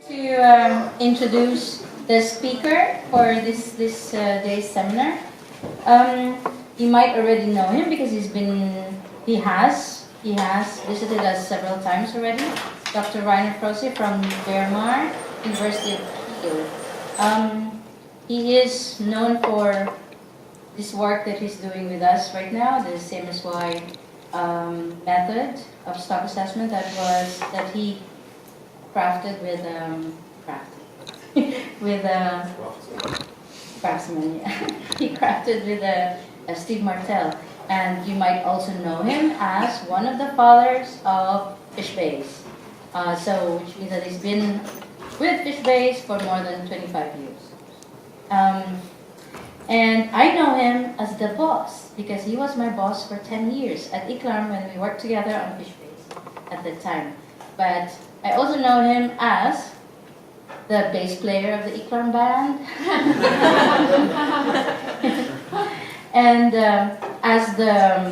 To introduce the speaker for this day's seminar. You might already know him because he has visited us several times already. Dr. Froese from GEOMAR, University of Kiel. He is known for this work that he's doing with us right now, the CMSY method of stock assessment that he crafted with craftsman. Yeah. He crafted with Steve Martel, and you might also know him as one of the fathers of Fisheries. So, which means that he's been with Fisheries for more than 25 years. And I know him as the boss because he was my boss for 10 years at ICLAM when we worked together on Fisheries at the time. But I also know him as the bass player of the ICLAM band and as the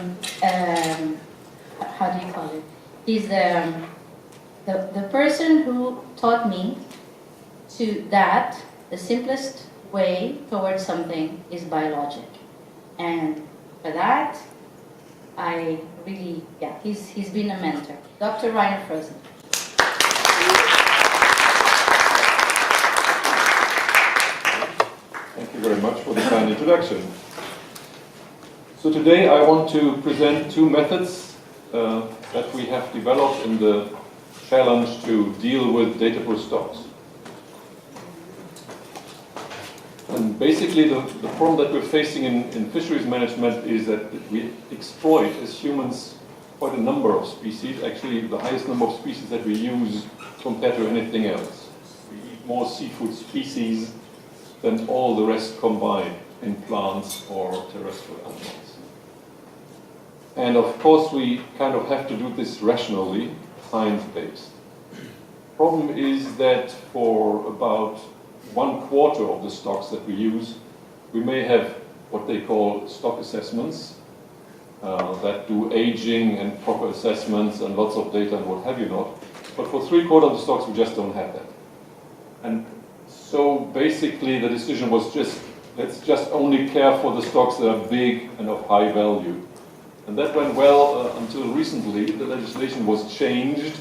how do you call it? He's the person who taught me that the simplest way towards something is by logic, and for that he's been a mentor. Dr. Froese. Thank you very much for the kind introduction. So today I want to present two methods that we have developed in the challenge to deal with data poor stocks. And basically the problem that we're facing in fisheries management is that we exploit as humans quite a number of species, actually the highest number of species that we use compared to anything else. We eat more seafood species than all the rest combined in plants or terrestrial animals. And of course we kind of have to do this rationally, science-based. Problem is that for about 1/4 of the stocks that we use, we may have what they call stock assessments that do aging and proper assessments and lots of data and what have you not. But for 3/4 of the stocks we just don't have that. And so basically the decision was let's just only care for the stocks that are big and of high value. And that went well until recently. The legislation was changed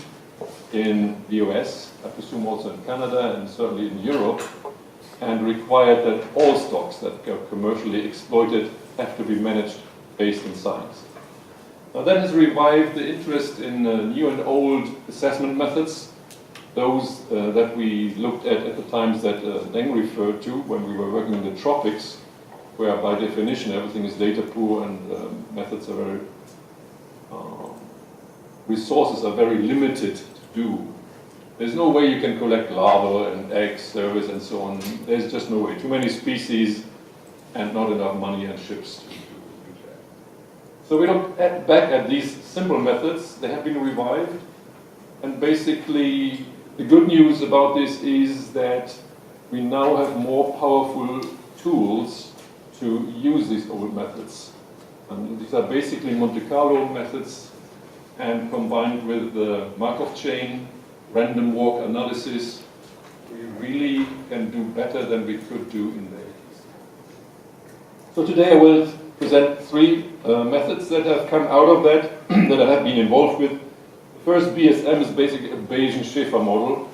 in the US, I presume also in Canada and certainly in Europe, and required that all stocks that are commercially exploited have to be managed based on science. Now that has revived the interest in new and old assessment methods, those that we looked at the times that Deng referred to when we were working in the tropics, where by definition everything is data poor and methods are very, resources are very limited to do. There's no way you can collect larvae and eggs, service and so on. There's just no way. Too many species and not enough money and ships to do that. So we look back at these simple methods. They have been revived, and basically the good news about this is that we now have more powerful tools to use these old methods. And these are basically Monte Carlo methods, and combined with the Markov chain, random walk analysis, we really can do better than we could do in the 80s. So today I will present three methods that have come out of that, that I have been involved with. The first BSM is basically a Bayesian Shiva model,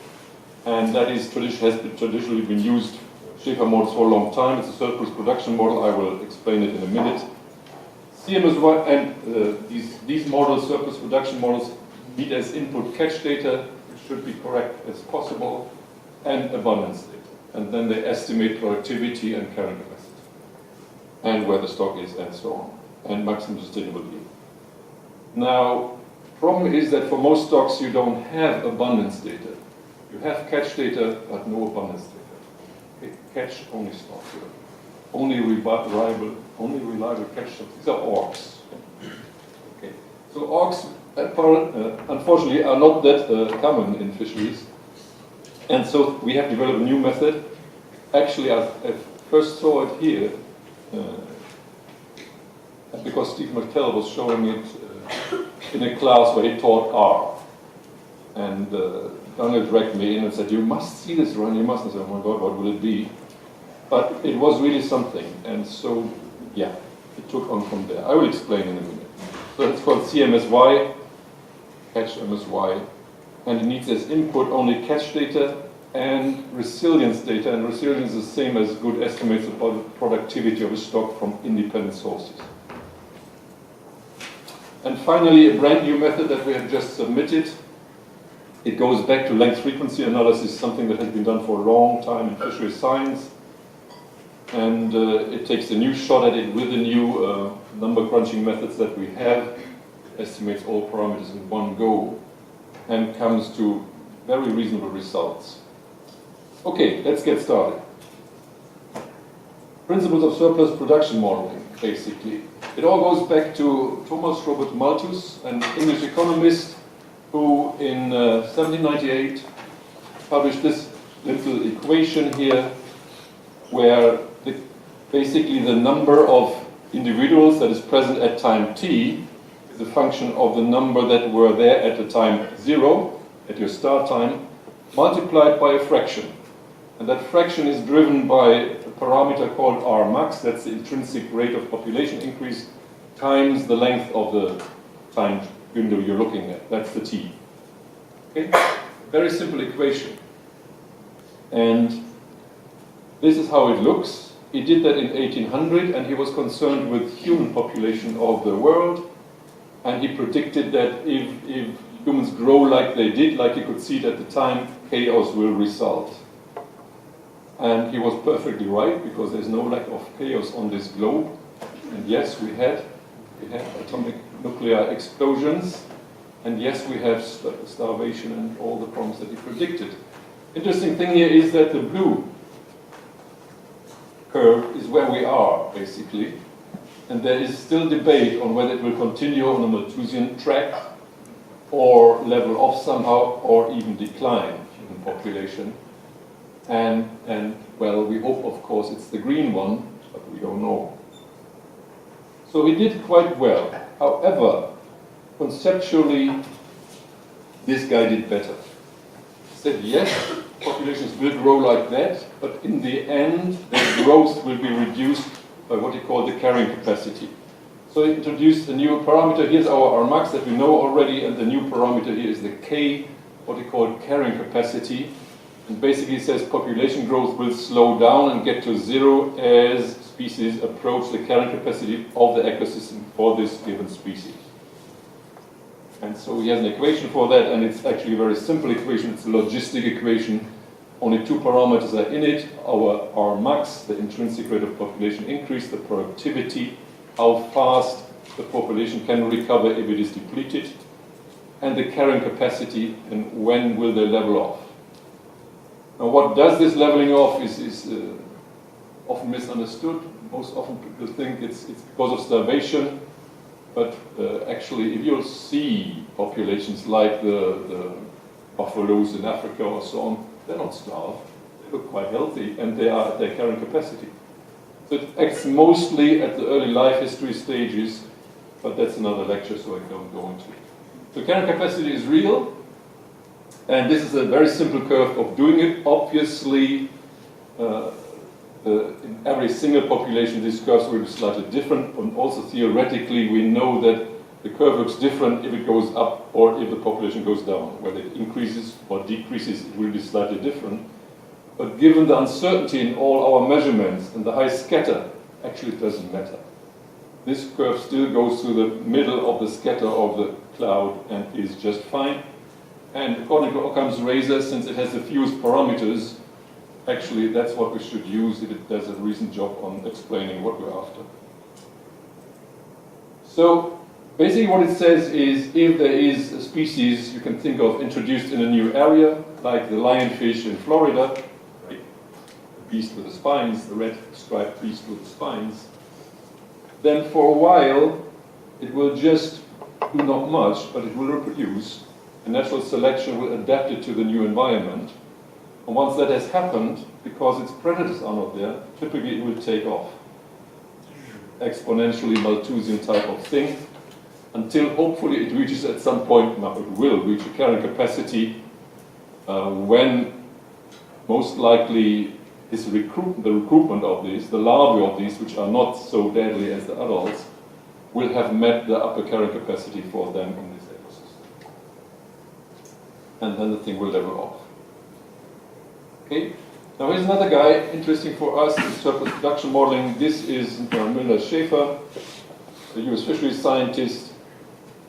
and that has traditionally been used, Shiva models, for a long time. It's a surplus production model. I will explain it in a minute. CMSY and these models, surplus production models, need as input catch data, which should be correct as possible, and abundance data. And then they estimate productivity and carrying capacity, and where the stock is, and so on, and maximum sustainable yield. Now, problem is that for most stocks you don't have abundance data. You have catch data, but no abundance data. Okay, catch only stocks. Only reliable catch stocks. These are orcs. Okay, so orcs unfortunately are not that common in fisheries, and so we have developed a new method. Actually, I first saw it here because Steve Martel was showing it in a class where he taught R. And Daniel dragged me in and said, "You must see this, Ron, you must." I said, "Oh my God, what will it be?" But it was really something, and so, yeah, it took on from there. I will explain in a minute. So it's called CMSY, catch MSY, and it needs as input only catch data and resilience data, and resilience is the same as good estimates about the productivity of a stock from independent sources. And finally, a brand new method that we have just submitted. It goes back to length frequency analysis, something that has been done for a long time in fishery science. And it takes a new shot at it with the new number crunching methods that we have. It estimates all parameters in one go and comes to very reasonable results. Okay, let's get started. Principles of surplus production modeling, basically. It all goes back to Thomas Robert Malthus, an English economist who in 1798 published this little equation here where basically the number of individuals that is present at time t is a function of the number that were there at the time 0, at your start time, multiplied by a fraction. And that fraction is driven by a parameter called R max, that's the intrinsic rate of population increase, times the length of the time window you're looking at. That's the t. Okay? Very simple equation. And this is how it looks. He did that in 1800, and he was concerned with human population of the world. And he predicted that if humans grow like they did, like you could see it at the time, chaos will result. And he was perfectly right, because there's no lack of chaos on this globe. And yes, we had atomic nuclear explosions. And yes, we have starvation and all the problems that he predicted. Interesting thing here is that the blue curve is where we are, basically. And there is still debate on whether it will continue on a Malthusian track or level off somehow or even decline human population. And well, we hope, of course, it's the green one, but we don't know. So he did quite well. However, conceptually, this guy did better. He said, yes, populations will grow like that, but in the end, the growth will be reduced by what he called the carrying capacity. So he introduced a new parameter. Here's our R max that we know already, and the new parameter here is the K, what he called carrying capacity. And basically says population growth will slow down and get to 0 as species approach the carrying capacity of the ecosystem for this given species. And so he has an equation for that, and it's actually a very simple equation. It's a logistic equation. Only two parameters are in it. Our R max, the intrinsic rate of population increase, the productivity, how fast the population can recover if it is depleted, and the carrying capacity, and when will they level off. Now, what does this leveling off is often misunderstood. Most often people think it's because of starvation, but actually, if you see populations like the buffaloes in Africa or so on, they're not starved. They look quite healthy, and they are at their carrying capacity. So it acts mostly at the early life history stages, but that's another lecture, so I don't go into it. So carrying capacity is real. And this is a very simple curve of doing it. Obviously, in every single population, these curves will be slightly different. And also theoretically, we know that the curve looks different if it goes up or if the population goes down. Whether it increases or decreases, it will be slightly different. But given the uncertainty in all our measurements and the high scatter, actually it doesn't matter. This curve still goes through the middle of the scatter of the cloud and is just fine. And according to Occam's razor, since it has the fewest parameters, actually that's what we should use if it does a recent job on explaining what we're after. So basically what it says is if there is a species you can think of introduced in a new area, like the lionfish in Florida, right? The beast with the spines, the red striped beast with the spines, then for a while it will just do not much, but it will reproduce. And natural selection will adapt it to the new environment. And once that has happened, because its predators are not there, typically it will take off. Exponentially Malthusian type of thing, until hopefully it reaches at some point, now it will reach a carrying capacity, when most likely the recruitment of these, the larvae of these, which are not so deadly as the adults, will have met the upper carrying capacity for them in this ecosystem. And then the thing will level off. Okay, now here's another guy, interesting for us, in surplus production modeling. This is Müller-Schäfer, a US fisheries scientist,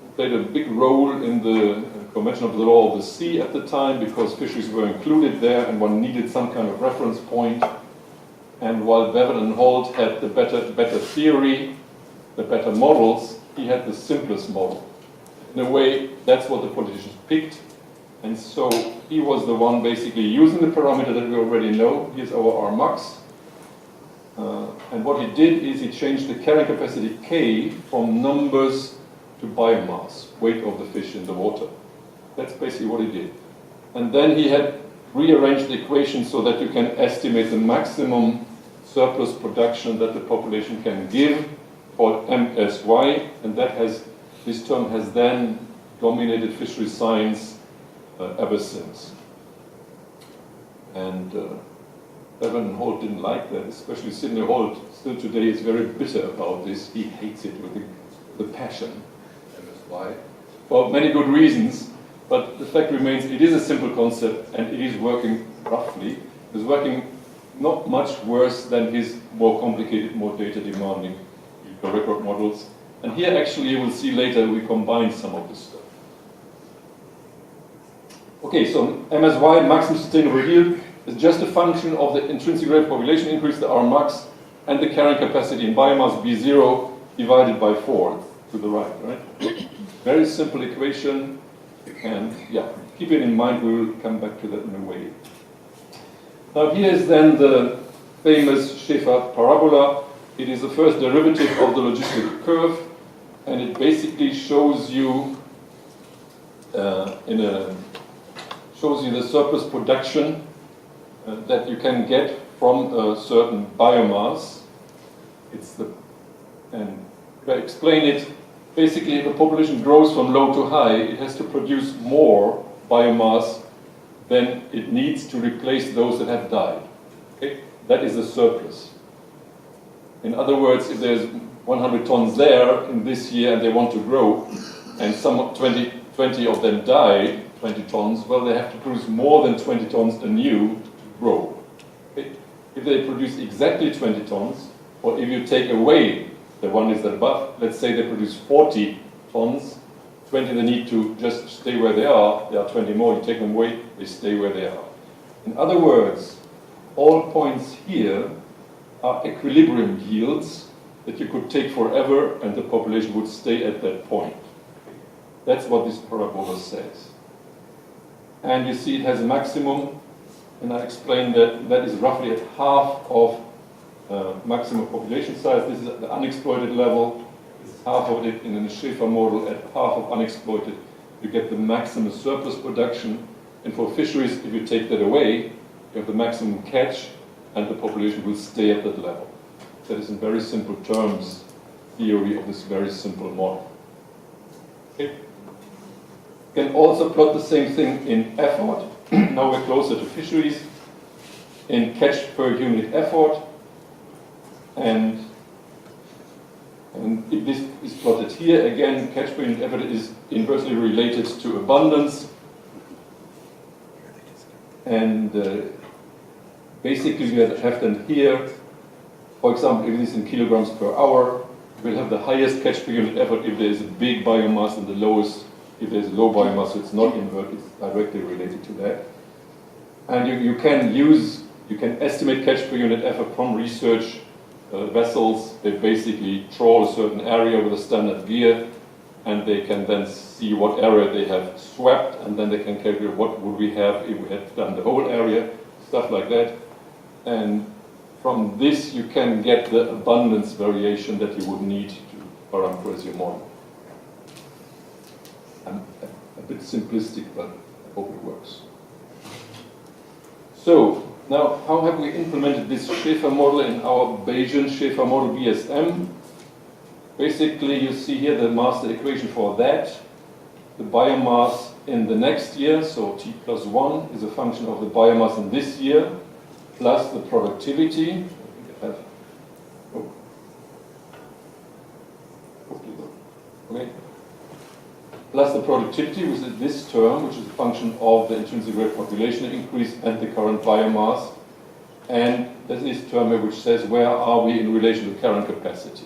who played a big role in the convention of the law of the sea at the time, because fisheries were included there and one needed some kind of reference point. And while Bevan and Holt had the better theory, the better models, he had the simplest model. In a way, that's what the politicians picked. And so he was the one basically using the parameter that we already know. Here's our Rmax. And what he did is he changed the carrying capacity K from numbers to biomass, weight of the fish in the water. That's basically what he did. And then he had rearranged the equation so that you can estimate the maximum surplus production that the population can give, called MSY, and this term has then dominated fisheries science ever since. And Bevan and Holt didn't like that, especially Sidney Holt still today is very bitter about this. He hates it with the passion, MSY, for many good reasons. But the fact remains, it is a simple concept and it is working roughly. It's working not much worse than his more complicated, more data demanding record models. And here actually you will see later we combine some of this stuff. Okay, so MSY, maximum sustainable yield, is just a function of the intrinsic rate of population increase, the Rmax, and the carrying capacity in biomass B0 divided by 4 to the right? Very simple equation, and yeah, keep it in mind, we will come back to that in a way. Now here is then the famous Schäfer parabola. It is the first derivative of the logistic curve, and it basically shows you shows you the surplus production that you can get from a certain biomass. And if I explain it, basically if the population grows from low to high, it has to produce more biomass than it needs to replace those that have died. Okay? That is a surplus. In other words, if there's 100 tons there in this year and they want to grow, and 20 of them die, 20 tons, well, they have to produce more than 20 tons anew to grow. Okay? If they produce exactly 20 tons, or if you take away the one is above, let's say they produce 40 tons, 20 they need to just stay where they are, there are 20 more, you take them away, they stay where they are. In other words, all points here are equilibrium yields that you could take forever and the population would stay at that point. That's what this parabola says. And you see it has a maximum, and I explained that that is roughly at half of maximum population size. This is at the unexploited level. This is half of it in the Schäfer model at half of unexploited. You get the maximum surplus production. And for fisheries, if you take that away, you have the maximum catch, and the population will stay at that level. That is in very simple terms theory of this very simple model. Okay. You can also plot the same thing in effort. Now we're closer to fisheries. In catch per unit effort. And if this is plotted here, again, catch per unit effort is inversely related to abundance. And basically you have then here, for example, if it is in kilograms per hour, we'll have the highest catch per unit effort if there is a big biomass and the lowest if there's a low biomass, so it's not inverted, it's directly related to that. And you can estimate catch per unit effort from research vessels. They basically trawl a certain area with a standard gear, and they can then see what area they have swept, and then they can calculate what would we have if we had done the whole area, stuff like that. And from this you can get the abundance variation that you would need to parameterize your model. I'm a bit simplistic, but I hope it works. So, now how have we implemented this Schäfer model in our Bayesian Schäfer model BSM? Basically, you see here the master equation for that. the biomass in the next year, so t plus 1 is a function of the biomass in this year, plus the productivity. Okay. Plus the productivity, which is this term, which is a function of the intrinsic rate population increase and the current biomass. And there's this term here which says where are we in relation to current capacity.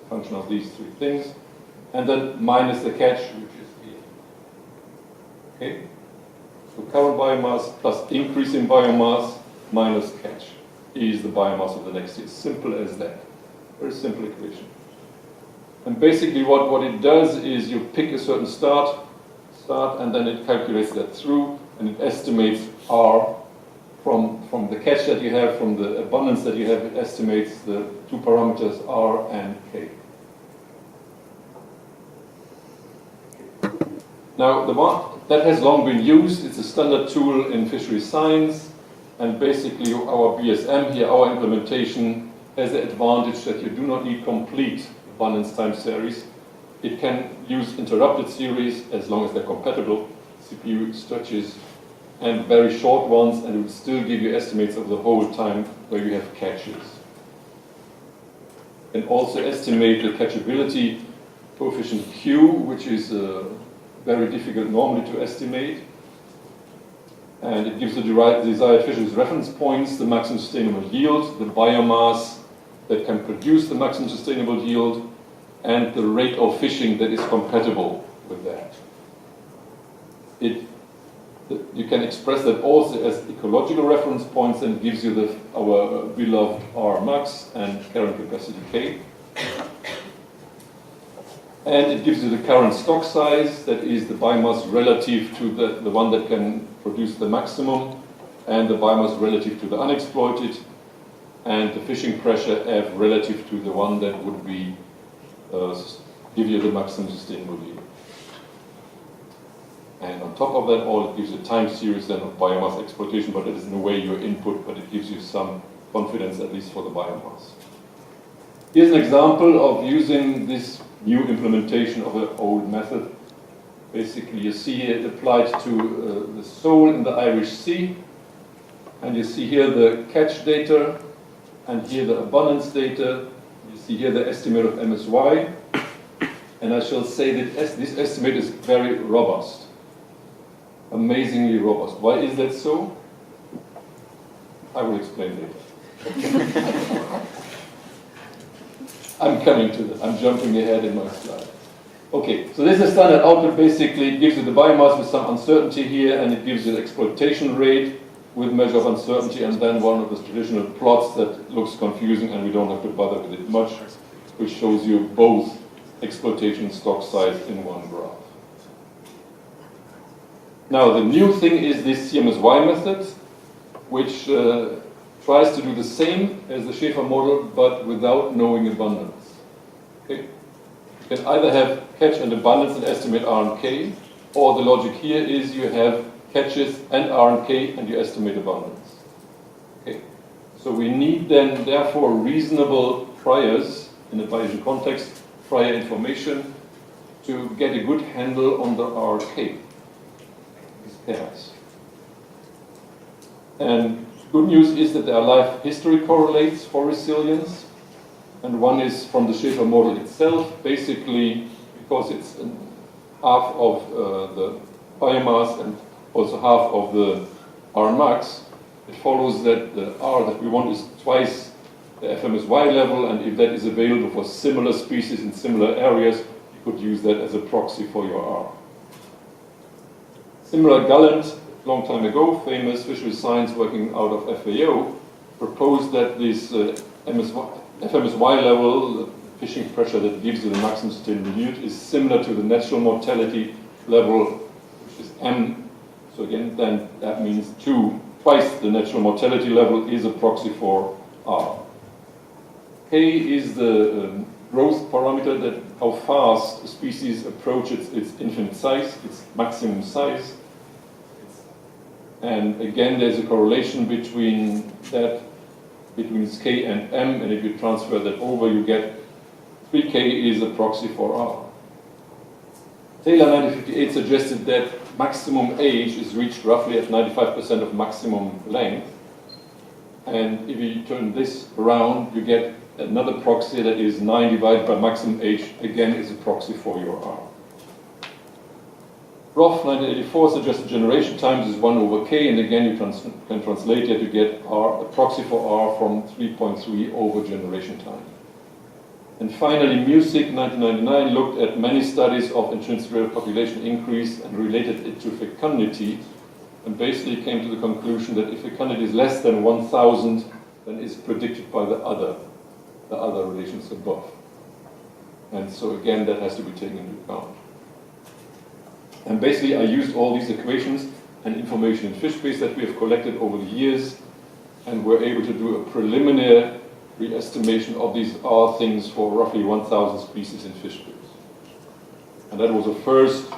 Function of these three things. And then minus the catch, which is here. Okay? So current biomass plus increase in biomass minus catch is the biomass of the next year. Simple as that. Very simple equation. And basically what it does is you pick a certain start, and then it calculates that through, and it estimates R from the catch that you have, from the abundance that you have, it estimates the two parameters R and K. Now, the one that has long been used, it's a standard tool in fishery science, and basically our BSM here, our implementation, has the advantage that you do not need complete abundance time series. It can use interrupted series as long as they're compatible, CPU stretches, and very short ones, and it will still give you estimates of the whole time where you have catches. And also estimate the catchability coefficient Q, which is very difficult normally to estimate. And it gives the desired fisheries reference points, the maximum sustainable yield, the biomass that can produce the maximum sustainable yield, and the rate of fishing that is compatible with that. You can express that also as ecological reference points, and gives you our beloved R max and current capacity K. And it gives you the current stock size, that is the biomass relative to the one that can produce the maximum, and the biomass relative to the unexploited, and the fishing pressure F relative to the one that would be give you the maximum sustainable yield. And on top of that all, it gives you a time series then of biomass exploitation, but it is in a way your input, but it gives you some confidence at least for the biomass. Here's an example of using this new implementation of an old method. Basically, you see it applied to the sole in the Irish Sea, and you see here the catch data, and here the abundance data. You see here the estimate of MSY, and I shall say that this estimate is very robust, amazingly robust. Why is that so? I will explain later. I'm coming to that. I'm jumping ahead in my slide. Okay, so this is standard output. Basically, it gives you the biomass with some uncertainty here, and it gives you the exploitation rate with measure of uncertainty, and then one of the traditional plots that looks confusing, and we don't have to bother with it much, which shows you both exploitation and stock size in one graph. Now, the new thing is this CMSY method, which tries to do the same as the Shiva model, but without knowing abundance. Okay? You can either have catch and abundance and estimate R and K, or the logic here is you have catches and R and K and you estimate abundance. Okay? So we need then, therefore, reasonable priors in the Bayesian context, prior information, to get a good handle on the RK, these pairs. And good news is that their life history correlates for resilience, and one is from the Shiva model itself, basically because it's half of the biomass and also half of the R max. It follows that the R that we want is twice the FMSY level, and if that is available for similar species in similar areas, you could use that as a proxy for your R. Similar Gallant, long time ago, famous fishery science working out of FAO, proposed that this FMSY level, the fishing pressure that gives you the maximum sustainable yield, is similar to the natural mortality level, which is M. So again, then that means twice the natural mortality level is a proxy for R. K is the growth parameter, that how fast a species approaches its infinite size, its maximum size. And again, there's a correlation between that, between K and M, and if you transfer that over, you get 3K is a proxy for R. Taylor 1958 suggested that maximum age is reached roughly at 95% of maximum length. And if you turn this around, you get another proxy that is 9 divided by maximum age, again is a proxy for your R. Roth 1984 suggested generation times is 1 over k, and again you can translate it to get R, a proxy for R from 3.3 over generation time. And finally, Music 1999 looked at many studies of intrinsic rate of population increase and related it to fecundity, and basically came to the conclusion that if fecundity is less than 1,000, then it's predicted by the other relations above. And so again, that has to be taken into account. And basically, I used all these equations and information in FishBase that we have collected over the years, and we're able to do a preliminary re-estimation of these R things for roughly 1,000 species in FishBase. And that was a first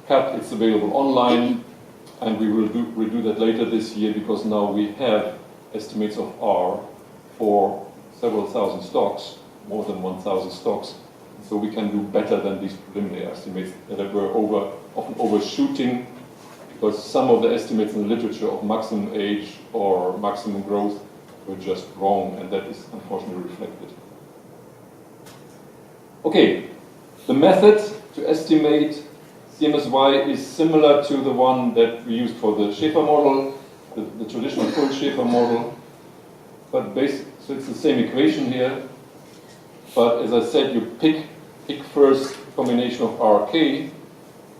cut. It's available online, and we will do that later this year, because now we have estimates of R for several thousand stocks, more than 1,000 stocks. So we can do better than these preliminary estimates that were often overshooting, because some of the estimates in the literature of maximum age or maximum growth were just wrong, and that is unfortunately reflected. Okay, the method to estimate CMSY is similar to the one that we used for the Shiva model, the traditional full Shiva model, but so it's the same equation here. But as I said, you pick first combination of RK,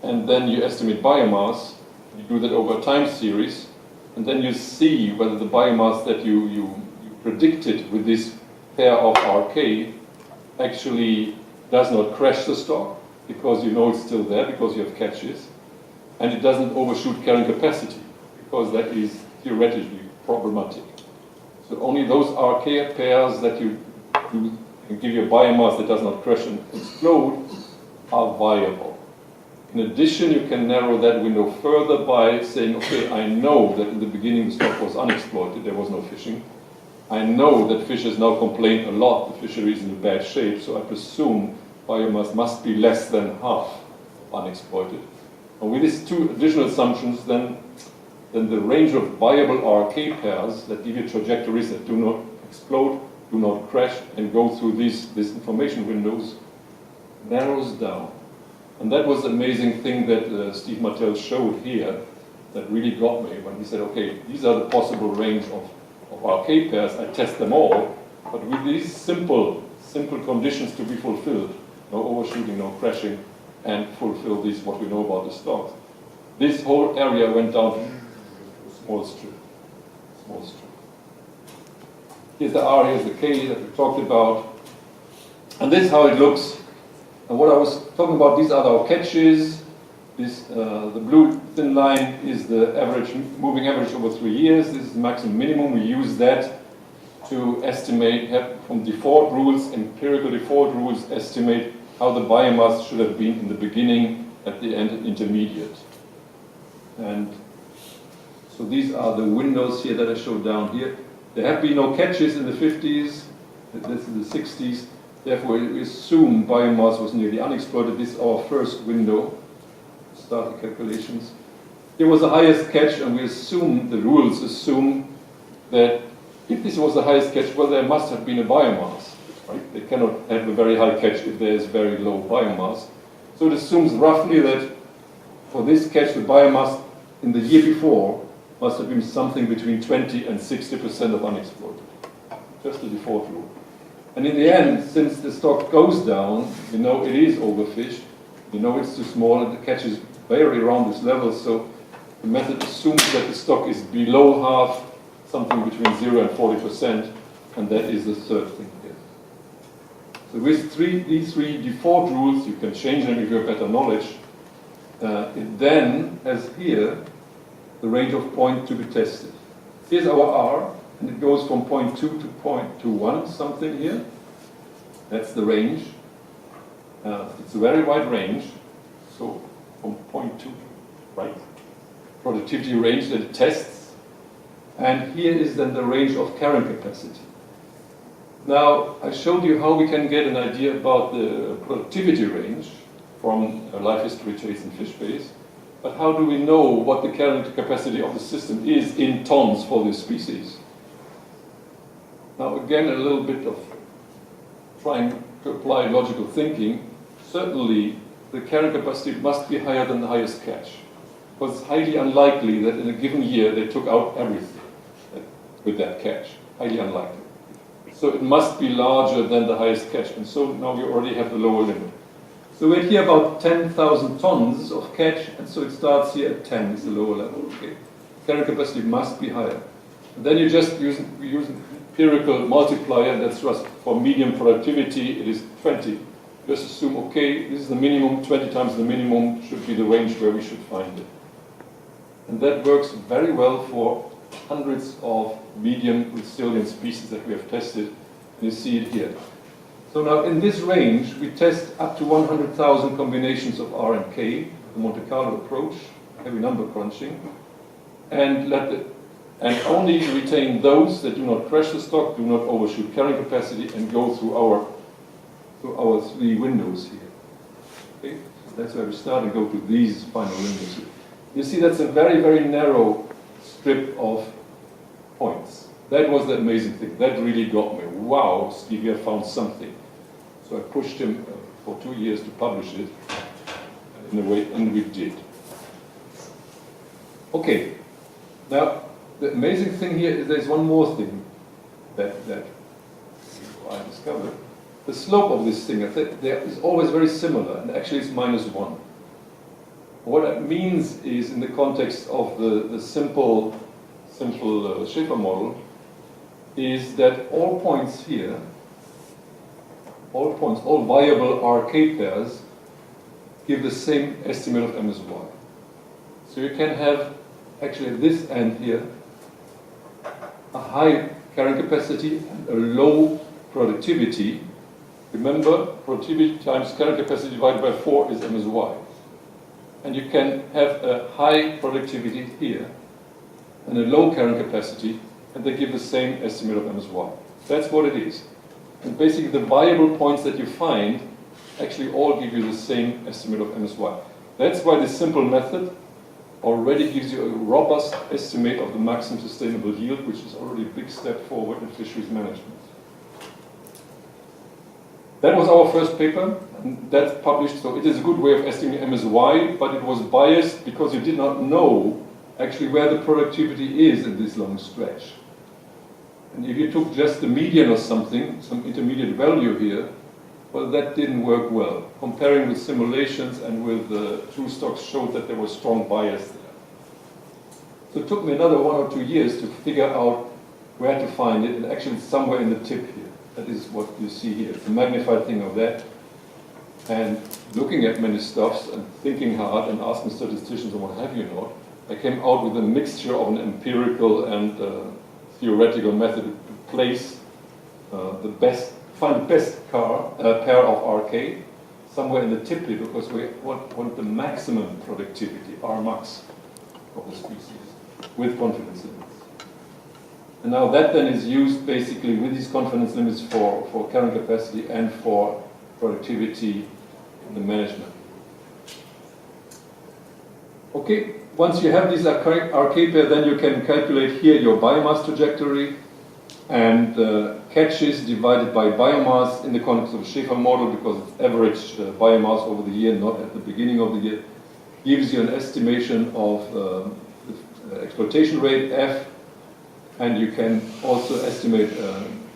and then you estimate biomass. You do that over a time series, and then you see whether the biomass that you predicted with this pair of RK actually does not crash the stock, because you know it's still there, because you have catches, and it doesn't overshoot carrying capacity, because that is theoretically problematic. So only those RK pairs that you can give you a biomass that does not crash and explode are viable. In addition, you can narrow that window further by saying, okay, I know that in the beginning the stock was unexploited, there was no fishing. I know that fishers now complain a lot, the fishery is in bad shape, so I presume biomass must be less than half unexploited. And with these two additional assumptions, then the range of viable RK pairs that give you trajectories that do not explode, do not crash, and go through these information windows narrows down. And that was the amazing thing that Steve Martell showed here that really got me when he said, okay, these are the possible range of RK pairs. I test them all, but with these simple conditions to be fulfilled, no overshooting, no crashing, and fulfill these what we know about the stocks. This whole area went down to a small strip. Here's the R, here's the K that we talked about. And this is how it looks. And what I was talking about, these are our catches. The blue thin line is the average, moving average over 3 years. This is the maximum minimum. We use that to estimate, from default rules, empirical default rules, estimate how the biomass should have been in the beginning, at the end, and intermediate. And so these are the windows here that I showed down here. There have been no catches in the 50s. This is the 60s. Therefore, we assume biomass was nearly unexploited. This is our first window. Start the calculations. Here was the highest catch, and we assume, the rules assume, that if this was the highest catch, well, there must have been a biomass. Right? They cannot have a very high catch if there is very low biomass. So it assumes roughly that for this catch, the biomass in the year before must have been something between 20 and 60% of unexploited. Just the default rule. And in the end, since the stock goes down, you know it is overfished, you know it's too small, and the catches vary around this level, so the method assumes that the stock is below half, something between 0 and 40%, and that is the third thing here. So with these three default rules, you can change them if you have better knowledge. It then has here the range of point to be tested. Here's our R, and it goes from 0.2 to 0.21 something here. That's the range. It's a very wide range. So from 0.2, right? Productivity range that it tests. And here is then the range of carrying capacity. Now, I showed you how we can get an idea about the productivity range. perform life history trace in fish bays. But how do we know what the carrying capacity of the system is in tons for this species? Now again, a little bit of trying to apply logical thinking. Certainly, the carrying capacity must be higher than the highest catch. Because it's highly unlikely that in a given year they took out everything with that catch. Highly unlikely. So it must be larger than the highest catch. And so now we already have the lower limit. So we're here about 10,000 tons of catch, and so it starts here at 10 is the lower level. Okay. Carrying capacity must be higher. And then you just use an empirical multiplier, that's just for medium productivity, it is 20. Just assume, okay, this is the minimum, 20 times the minimum should be the range where we should find it. And that works very well for hundreds of medium resilient species that we have tested. And you see it here. So now in this range, we test up to 100,000 combinations of R and K, the Monte Carlo approach, heavy number crunching, and only retain those that do not crash the stock, do not overshoot carrying capacity, and go through our three windows here. Okay? So that's where we start and go to these final windows here. You see that's a very, very narrow strip of points. That was the amazing thing. That really got me. Wow, Steve, you have found something. So I pushed him for 2 years to publish it in a way, and we did. Okay, now the amazing thing here is there's one more thing that I discovered. The slope of this thing there is always very similar, and actually it's -1. What that means is, in the context of the simple Shiva model, is that all points here, all viable RK pairs, give the same estimate of MSY. So you can have, actually at this end here, a high carrying capacity and a low productivity. Remember, productivity times carrying capacity divided by 4 is MSY. And you can have a high productivity here and a low carrying capacity, and they give the same estimate of MSY. That's what it is. And basically the viable points that you find actually all give you the same estimate of MSY. That's why this simple method already gives you a robust estimate of the maximum sustainable yield, which is already a big step forward in fisheries management. That was our first paper, and that's published, so it is a good way of estimating MSY, but it was biased because you did not know actually where the productivity is in this long stretch. And if you took just the median or something, some intermediate value here, well, that didn't work well. Comparing with simulations and with true stocks showed that there was strong bias there. So it took me another 1 or 2 years to figure out where to find it, and actually it's somewhere in the tip here. That is what you see here. It's a magnified thing of that. And looking at many stuffs and thinking hard and asking statisticians and what have you not, I came out with a mixture of an empirical and theoretical method to place find the best pair of RK somewhere in the tip here, because we want the maximum productivity, R max, of the species with confidence limits. And now that then is used basically with these confidence limits for carrying capacity and for productivity in the management. Okay, once you have these RK pair, then you can calculate here your biomass trajectory, and catches divided by biomass in the context of a Shiva model, because it's average biomass over the year, not at the beginning of the year, gives you an estimation of the exploitation rate, F, and you can also estimate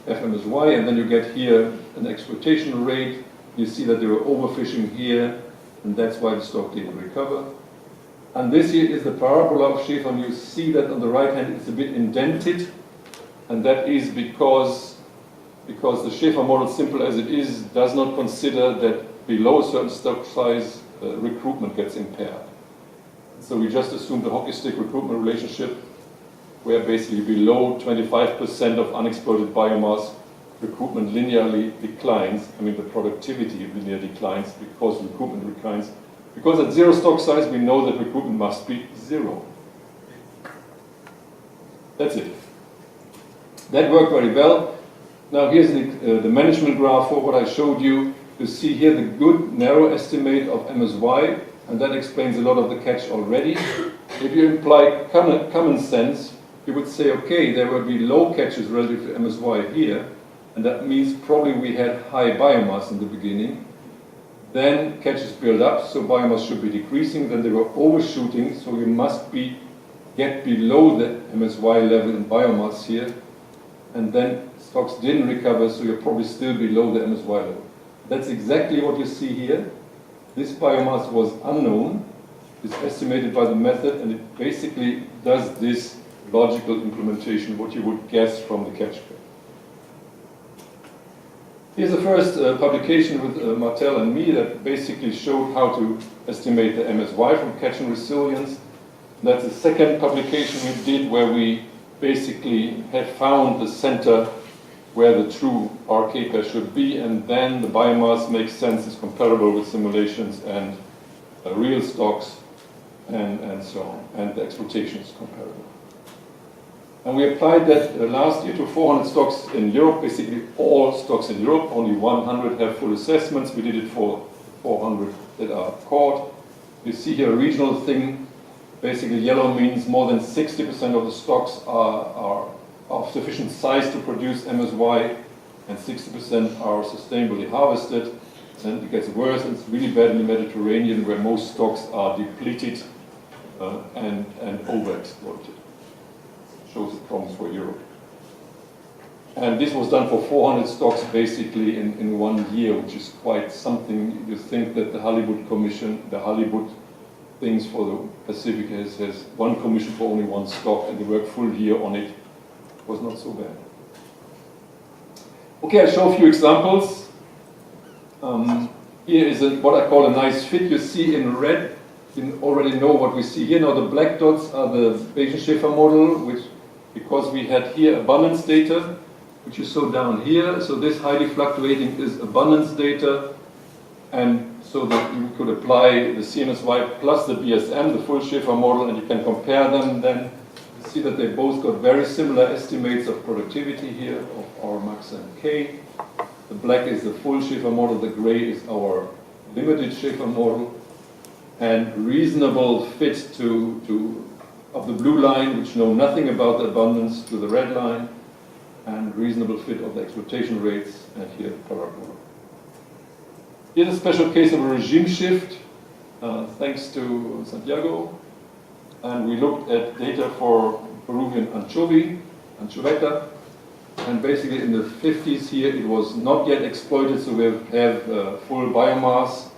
FMSY, and then you get here an exploitation rate. You see that they were overfishing here, and that's why the stock didn't recover. And this here is the parabola of Shiva, and you see that on the right hand it's a bit indented, and that is because the Shiva model, simple as it is, does not consider that below a certain stock size recruitment gets impaired. So we just assume the hockey stick recruitment relationship, where basically below 25% of unexploited biomass, recruitment linearly declines. I mean, the productivity linearly declines because recruitment declines. Because at zero stock size, we know that recruitment must be 0. That's it. That worked very well. Now here's the management graph for what I showed you. You see here the good narrow estimate of MSY, and that explains a lot of the catch already. If you imply common sense, you would say, okay, there will be low catches relative to MSY here, and that means probably we had high biomass in the beginning. Then catches build up, so biomass should be decreasing. Then they were overshooting, so you must get below the MSY level in biomass here. And then stocks didn't recover, so you're probably still below the MSY level. That's exactly what you see here. This biomass was unknown. It's estimated by the method, and it basically does this logical implementation, what you would guess from the catch curve. Here's the first publication with Martel and me that basically showed how to estimate the MSY from catch and resilience. That's the second publication we did where we basically had found the center where the true RK pair should be, and then the biomass makes sense, is comparable with simulations and real stocks and so on, and the exploitation is comparable. And we applied that last year to 400 stocks in Europe, basically all stocks in Europe. Only 100 have full assessments. We did it for 400 that are caught. You see here a regional thing. Basically, yellow means more than 60% of the stocks are of sufficient size to produce MSY, and 60% are sustainably harvested. And it gets worse. It's really bad in the Mediterranean, where most stocks are depleted and overexploited. Shows the problems for Europe. And this was done for 400 stocks basically in 1 year, which is quite something. You think that the Hollywood Commission, the Hollywood things for the Pacific has one commission for only one stock, and they work full year on it. It was not so bad. Okay, I'll show a few examples. Here is what I call a nice fit. You see in red, you already know what we see here. Now the black dots are the Bayesian model, which, because we had here abundance data, which you saw down here, so this highly fluctuating is abundance data, and so that you could apply the CMSY plus the BSM, the full Shiva model, and you can compare them. Then you see that they both got very similar estimates of productivity here of R max and K. The black is the full Shiva model, the gray is our limited Shiva model, and reasonable fit of the blue line, which know nothing about the abundance, to the red line, and reasonable fit of the exploitation rates, and here the parabola. Here's a special case of a regime shift, thanks to Santiago, and we looked at data for Peruvian anchoveta, and basically in the 50s here it was not yet exploited, so we have full biomass.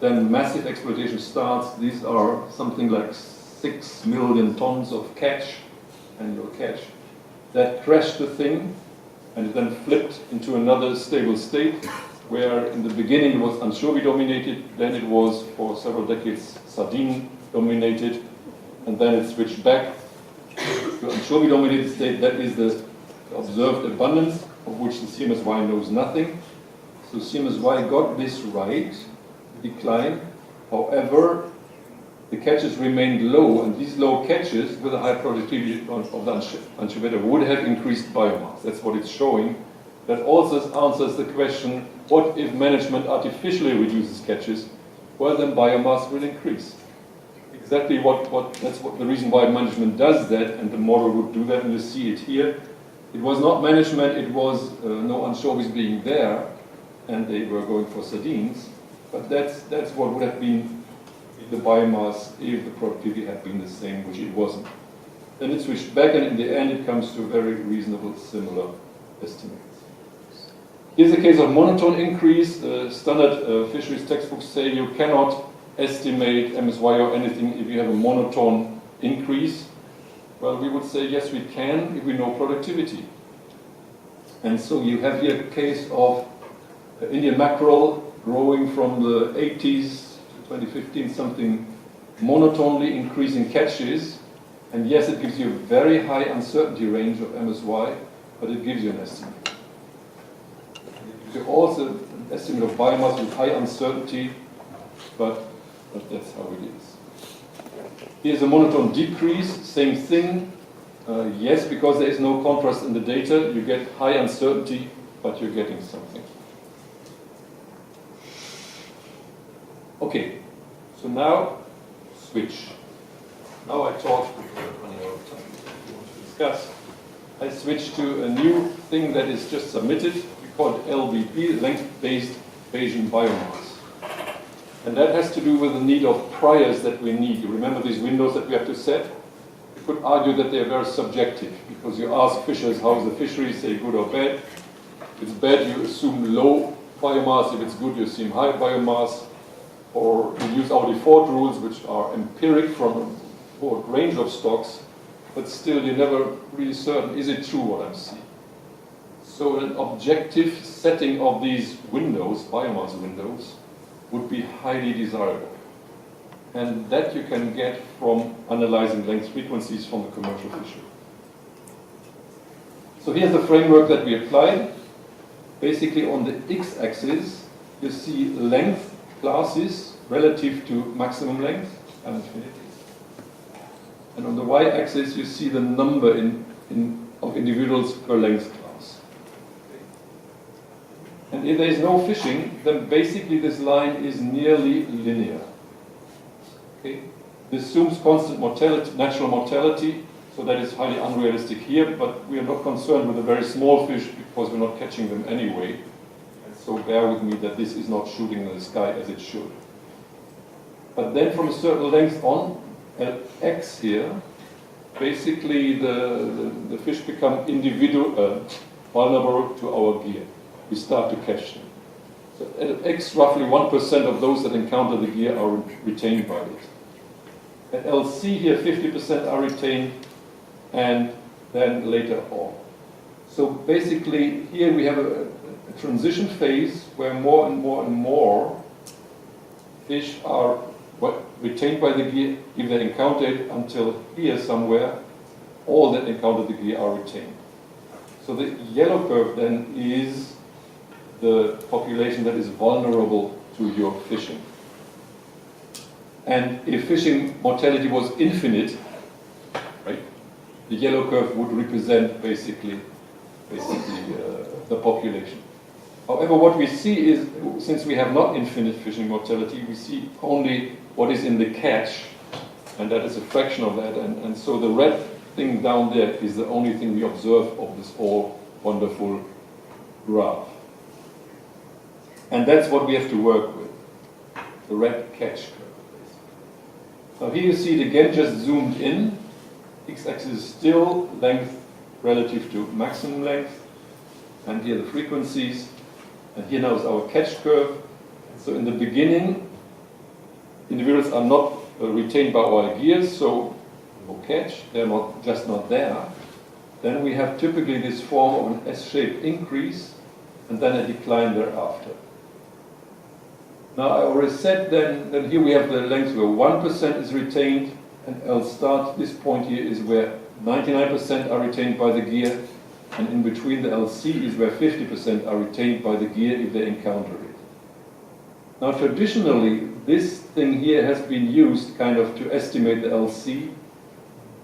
Then massive exploitation starts. These are something like 6 million tons of catch, annual catch. That crashed the thing, and it then flipped into another stable state, where in the beginning it was anchovy dominated, then it was for several decades sardine dominated, and then it switched back to anchovy dominated state. That is the observed abundance, of which the CMSY knows nothing. So CMSY got this right, decline. However, the catches remained low, and these low catches with a high productivity of the anchoveta would have increased biomass. That's what it's showing. That also answers the question, what if management artificially reduces catches? Well, then biomass will increase. Exactly that's the reason why management does that, and the model would do that, and you see it here. It was not management, it was no anchovies being there, and they were going for sardines. But that's what would have been the biomass if the productivity had been the same, which it wasn't. Then it switched back, and in the end it comes to very reasonable, similar estimates. Here's a case of monotone increase. The standard fisheries textbooks say you cannot estimate MSY or anything if you have a monotone increase. Well, we would say yes, we can if we know productivity. And so you have here a case of Indian mackerel growing from the 80s to 2015, something monotonely increasing catches. And yes, it gives you a very high uncertainty range of MSY, but it gives you an estimate. It gives you also an estimate of biomass with high uncertainty, but that's how it is. Here's a monotone decrease, same thing. Yes, because there is no contrast in the data, you get high uncertainty, but you're getting something. Okay, so now switch. Now I talk, we're running out of time, we want to discuss. I switch to a new thing that is just submitted. We call it LBB, length-based Bayesian biomass. And that has to do with the need of priors that we need. You remember these windows that we have to set? You could argue that they are very subjective, because you ask fishers, how's the fishery, say good or bad. If it's bad, you assume low biomass. If it's good, you assume high biomass. Or you use our default rules, which are empiric from a broad range of stocks, but still you're never really certain, is it true what I'm seeing? So an objective setting of these windows, biomass windows, would be highly desirable. And that you can get from analyzing length frequencies from the commercial fishery. So here's the framework that we applied. Basically on the x-axis, you see length classes relative to maximum length and infinity. And on the y-axis, you see the number of individuals per length class. And if there is no fishing, then basically this line is nearly linear. Okay? This assumes constant mortality, natural mortality, so that is highly unrealistic here, but we are not concerned with the very small fish because we're not catching them anyway. And so bear with me that this is not shooting in the sky as it should. But then from a certain length on, at x here, basically the fish become vulnerable to our gear. We start to catch them. So at x, roughly 1% of those that encounter the gear are retained by it. At LC here, 50% are retained, and then later on. So basically here we have a transition phase where more and more and more fish are retained by the gear if they encounter it, until here somewhere all that encounter the gear are retained. So the yellow curve then is the population that is vulnerable to your fishing. And if fishing mortality was infinite, right, the yellow curve would represent basically the population. However, what we see is, since we have not infinite fishing mortality, we see only what is in the catch, and that is a fraction of that. And so the red thing down there is the only thing we observe of this all wonderful graph. And that's what we have to work with, the red catch curve. Now here you see it again, just zoomed in. X-axis is still length relative to maximum length, and here the frequencies. And here now is our catch curve. So in the beginning, individuals are not retained by our gears, so no catch, they're just not there. Then we have typically this form of an S-shaped increase, and then a decline thereafter. Now I already said then here we have the length where 1% is retained, and L start, this point here is where 99% are retained by the gear, and in between the LC is where 50% are retained by the gear if they encounter it. Now traditionally, this thing here has been used kind of to estimate the LC,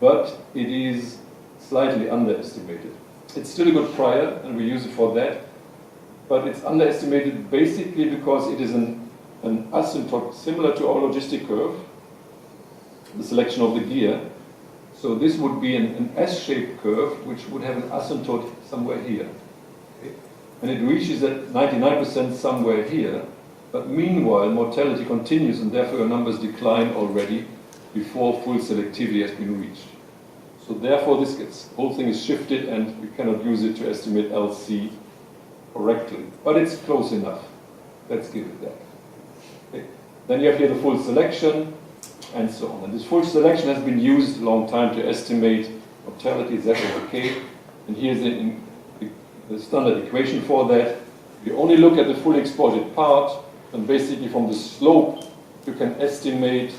but it is slightly underestimated. It's still a good prior, and we use it for that, but it's underestimated basically because it is an asymptote similar to our logistic curve, the selection of the gear. So this would be an S-shaped curve, which would have an asymptote somewhere here. Okay? And it reaches at 99% somewhere here, but meanwhile mortality continues, and therefore your numbers decline already before full selectivity has been reached. So therefore the whole thing is shifted, and we cannot use it to estimate LC correctly. But it's close enough. Let's give it that. Okay. Then you have here the full selection, and so on. And this full selection has been used a long time to estimate mortality, Z over K. And here's the standard equation for that. If you only look at the fully exploited part, then basically from the slope you can estimate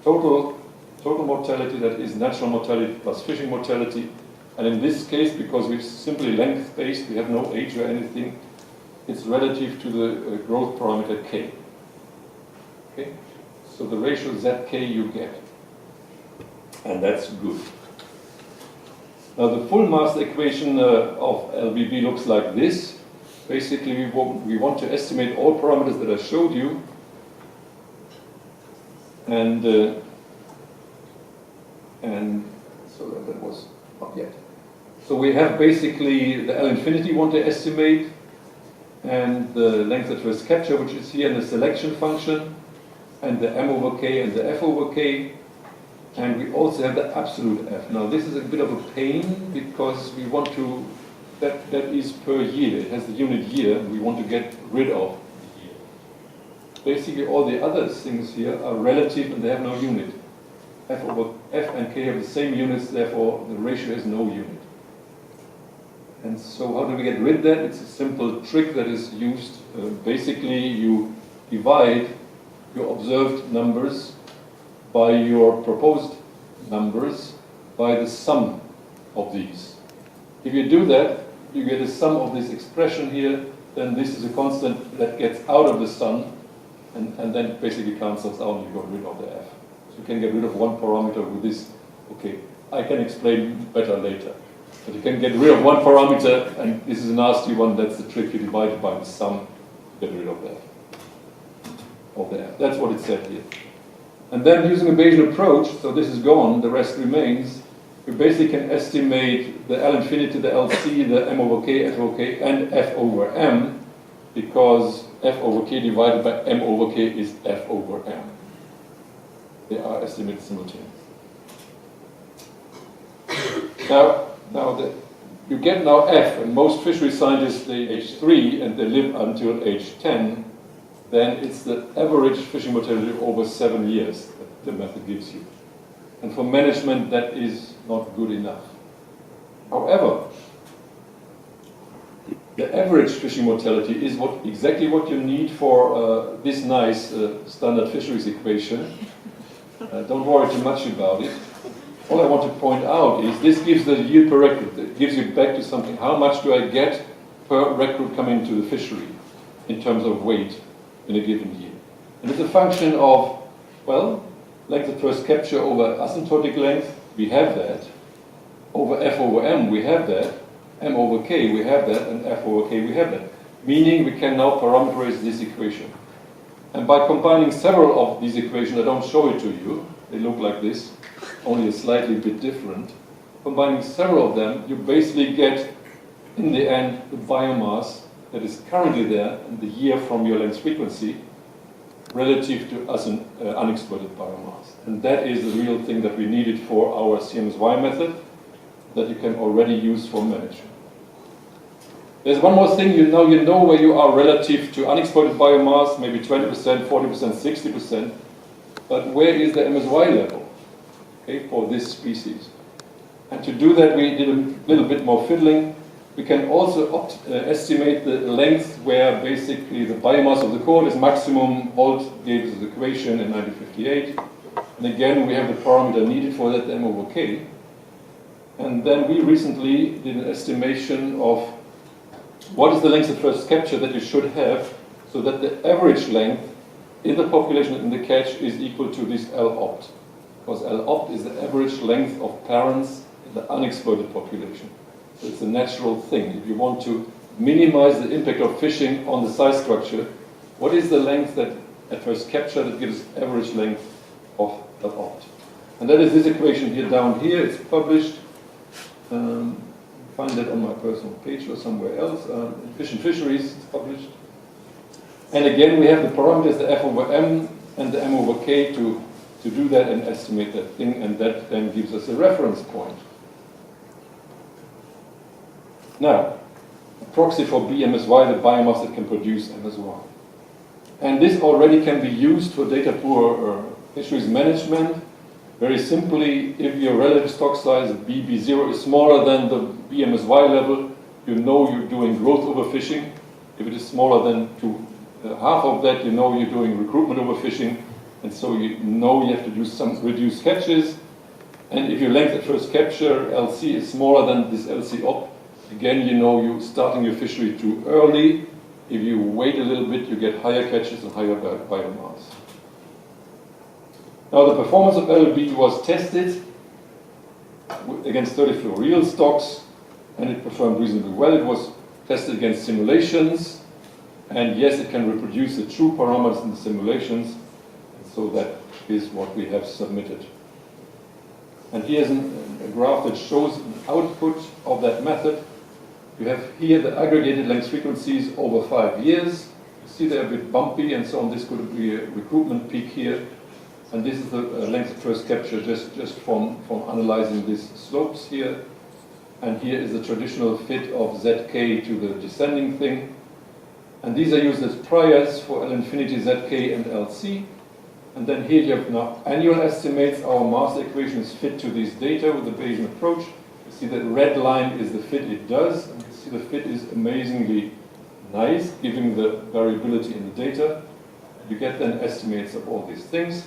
total mortality, that is natural mortality plus fishing mortality. And in this case, because we're simply length-based, we have no age or anything, it's relative to the growth parameter K. Okay? So the ratio ZK you get. And that's good. Now the full mass equation of LBB looks like this. Basically we want to estimate all parameters that I showed you. And so that was not yet. So we have basically the L infinity we want to estimate, and the length at first capture, which is here in the selection function, and the m over k and the f over k, and we also have the absolute f. Now this is a bit of a pain because we want to, that is per year, it has the unit year, and we want to get rid of the year. Basically all the other things here are relative and they have no unit. F and k have the same units, therefore the ratio has no unit. And so how do we get rid of that? It's a simple trick that is used. Basically you divide your observed numbers by your proposed numbers by the sum of these. If you do that, you get a sum of this expression here, then this is a constant that gets out of the sum, and then basically cancels out and you got rid of the f. So you can get rid of one parameter with this. Okay, I can explain better later. But you can get rid of one parameter, and this is a nasty one, that's the trick, you divide it by the sum, get rid of that. Of the f. That's what it said here. And then using a Bayesian approach, so this is gone, the rest remains, we basically can estimate the L infinity, the LC, the m over k, f over k, and f over m, because f over k divided by m over k is f over m. They are estimated simultaneously. Now you get now f, and most fishery scientists, they age 3 and they live until age 10, then it's the average fishing mortality over 7 years that the method gives you. And for management, that is not good enough. However, the average fishing mortality is exactly what you need for this nice standard fisheries equation. Don't worry too much about it. All I want to point out is this gives the yield per recruit. It gives you back to something. How much do I get per recruit coming to the fishery in terms of weight in a given year? And it's a function of, well, length of first capture over asymptotic length, we have that. Over f over m, we have that. M over k, we have that. And f over k, we have that. Meaning we can now parameterize this equation. And by combining several of these equations, I don't show it to you, they look like this, only a slightly bit different. Combining several of them, you basically get, in the end, the biomass that is currently there in the year from your length frequency relative to unexploited biomass. And that is the real thing that we needed for our CMSY method that you can already use for management. There's one more thing, you know where you are relative to unexploited biomass, maybe 20%, 40%, 60%, but where is the MSY level, okay, for this species? And to do that, we did a little bit more fiddling. We can also estimate the length where basically the biomass of the cord is maximum. Holt gave us the equation in 1958. And again, we have the parameter needed for that, m over k. And then we recently did an estimation of what is the length of first capture that you should have so that the average length in the population in the catch is equal to this L opt. Because L opt is the average length of parents in the unexploited population. So it's a natural thing. If you want to minimize the impact of fishing on the size structure, what is the length that at first capture that gives average length of L opt? And that is this equation here down here. It's published. Find that on my personal page or somewhere else. In Fish and Fisheries, it's published. And again, we have the parameters, the f over m and the m over k to do that and estimate that thing, and that then gives us a reference point. Now, a proxy for BMSY, the biomass that can produce MSY. And this already can be used for data poor fisheries management. Very simply, if your relative stock size of BB0 is smaller than the BMSY level, you know you're doing growth overfishing. If it is smaller than half of that, you know you're doing recruitment overfishing, and so you know you have to do some reduced catches. And if your length at first capture, LC, is smaller than this LC op, again, you know you're starting your fishery too early. If you wait a little bit, you get higher catches and higher biomass. Now, the performance of LLB was tested against 34 real stocks, and it performed reasonably well. It was tested against simulations, and yes, it can reproduce the true parameters in the simulations. So that is what we have submitted. And here's a graph that shows an output of that method. You have here the aggregated length frequencies over 5 years. You see they're a bit bumpy and so on. This could be a recruitment peak here. And this is the length at first capture just from analyzing these slopes here. And here is the traditional fit of ZK to the descending thing. And these are used as priors for L infinity, ZK, and LC. And then here you have now annual estimates. Our mass equation is fit to these data with the Bayesian approach. You see that red line is the fit it does. And you see the fit is amazingly nice, given the variability in the data. You get then estimates of all these things.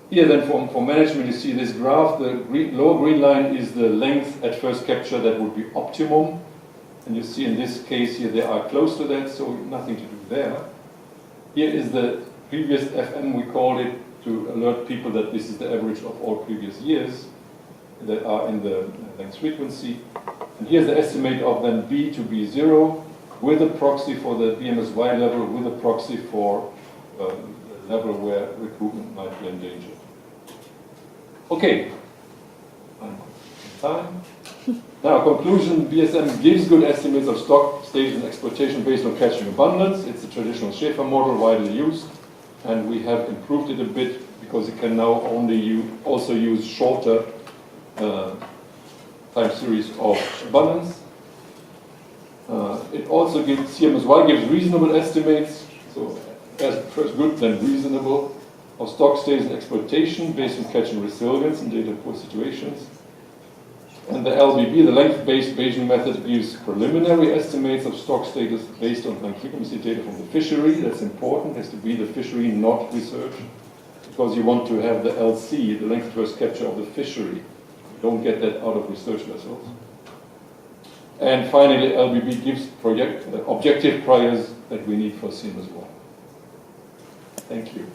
Here then for management, you see this graph. The lower green line is the length at first capture that would be optimum. And you see in this case here, they are close to that, so nothing to do there. Here is the previous FM, we call it, to alert people that this is the average of all previous years that are in the length frequency. And here's the estimate of then B to B0 with a proxy for the BMSY level, with a proxy for the level where recruitment might be endangered. Okay, I'm in time. Now, conclusion, BSM gives good estimates of stock, stage, and exploitation based on catching abundance. It's a traditional Shiva model, widely used, and we have improved it a bit because it can now also use shorter time series of abundance. It also gives, CMSY gives reasonable estimates, so as first good, then reasonable, of stock, stage, and exploitation based on catch and resilience in data poor situations. And the LBB, the length-based Bayesian method, gives preliminary estimates of stock status based on length frequency data from the fishery. That's important. It has to be the fishery, not research, because you want to have the LC, the length first capture of the fishery. You don't get that out of research vessels. And finally, LBB gives objective priors that we need for CMSY. Thank you.